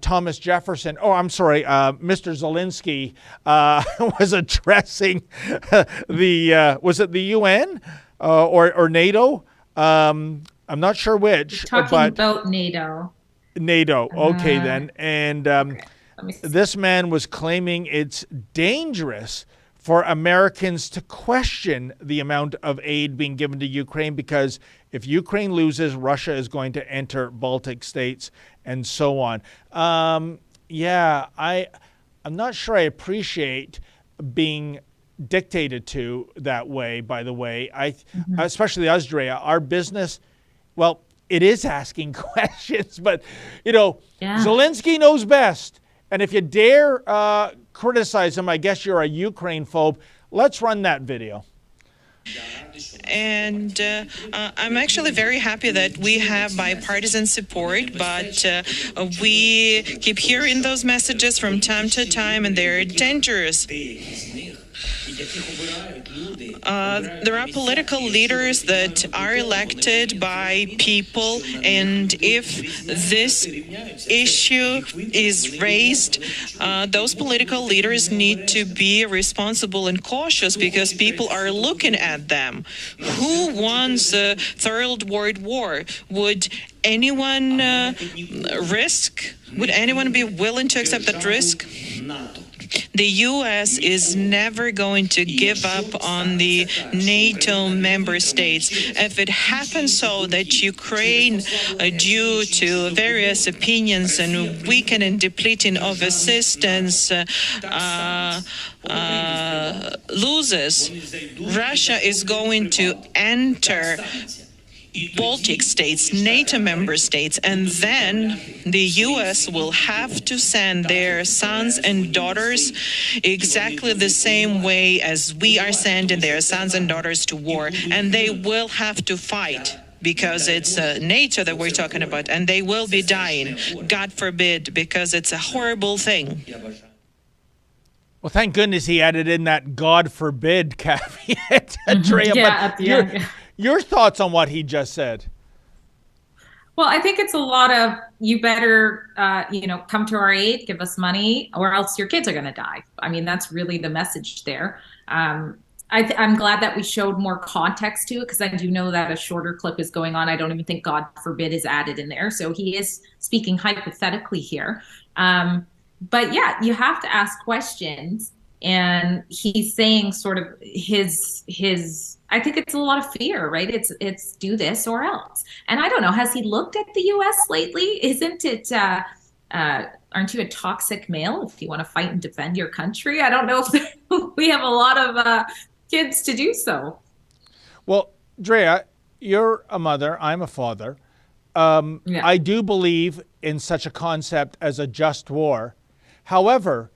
Thomas Jefferson, Mr. Zelensky was addressing was it the UN or NATO? I'm not sure which. Talking about NATO. NATO. Okay, then. And Okay. Let me see. this man was claiming it's dangerous for Americans to question the amount of aid being given to Ukraine because if Ukraine loses, Russia is going to enter Baltic states and so on. I'm not sure I appreciate being dictated to that way, by the way. Especially us, Drea, our business, well, it is asking questions, but, Yeah. Zelensky knows best. And if you dare criticize him, I guess you're a Ukraine phobe. Let's run that video. And I'm actually very happy that we have bipartisan support, but we keep hearing those messages from time to time, and they're dangerous. There are political leaders that are elected by people, and if this issue is raised, those political leaders need to be responsible and cautious because people are looking at them. Who wants a third world war? Would anyone Would anyone be willing to accept that risk? The U.S. is never going to give up on the NATO member states. If it happens so that Ukraine, due to various opinions and weakening and depleting of assistance, loses, Russia is going to enter Baltic states, NATO member states, and then the U.S. will have to send their sons and daughters exactly the same way as we are sending their sons and daughters to war, and they will have to fight because it's NATO that we're talking about, and they will be dying, God forbid, because it's a horrible thing. Well, thank goodness he added in that God forbid caveat, Drea. Yeah, at the end. Your thoughts on what he just said? Well, I think it's a lot of you better, come to our aid, give us money, or else your kids are going to die. I mean, that's really the message there. I'm glad that we showed more context to it because I do know that a shorter clip is going on. I don't even think God forbid is added in there. So he is speaking hypothetically here. But yeah, you have to ask questions. And he's saying sort of his I think it's a lot of fear, right? It's do this or else. And I don't know, has he looked at the US lately? Isn't it aren't you a toxic male if you want to fight and defend your country? I don't know if we have a lot of kids to do so. Well, Drea, you're a mother, I'm a father. Yeah. I do believe in such a concept as a just war. However,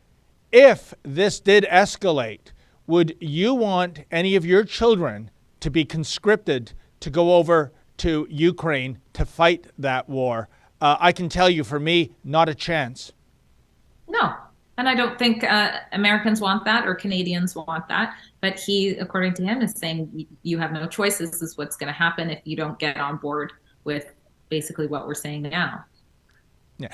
if this did escalate, would you want any of your children to be conscripted to go over to Ukraine to fight that war? I can tell you, for me, not a chance. No. And I don't think Americans want that or Canadians want that. But he, according to him, is saying you have no choice. This is what's going to happen if you don't get on board with basically what we're saying now. Yeah,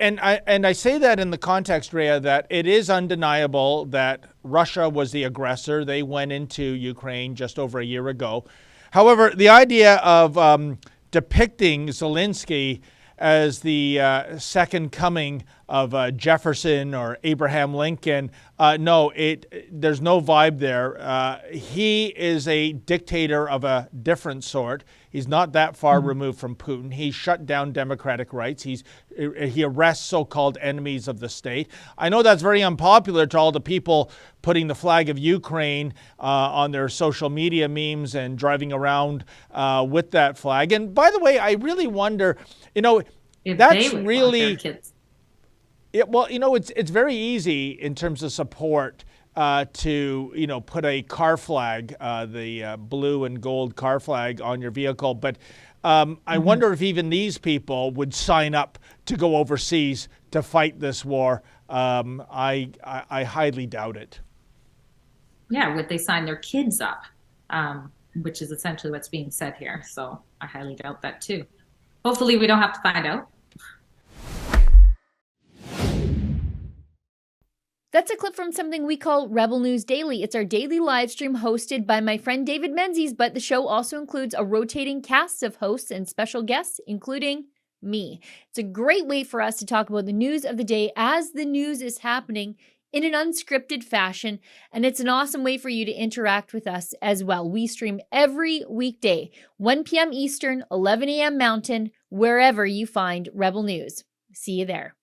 I say that in the context, Drea, that it is undeniable that Russia was the aggressor. They went into Ukraine just over a year ago. However, the idea of depicting Zelensky as the second coming of Jefferson or Abraham Lincoln, there's no vibe there. He is a dictator of a different sort. He's not that far removed from Putin. He shut down democratic rights. He arrests so-called enemies of the state. I know that's very unpopular to all the people putting the flag of Ukraine on their social media memes and driving around with that flag. And by the way, I really wonder, If that's they would really want their kids. it's very easy in terms of support to put a car flag, the blue and gold car flag on your vehicle. But I wonder if even these people would sign up to go overseas to fight this war. I highly doubt it. Yeah, would they sign their kids up? Which is essentially what's being said here. So I highly doubt that too. Hopefully we don't have to find out. That's a clip from something we call Rebel News Daily. It's our daily live stream hosted by my friend David Menzies, but the show also includes a rotating cast of hosts and special guests, including me. It's a great way for us to talk about the news of the day as the news is happening in an unscripted fashion, and it's an awesome way for you to interact with us as well. We stream every weekday, 1 p.m. Eastern, 11 a.m. Mountain, wherever you find Rebel News. See you there.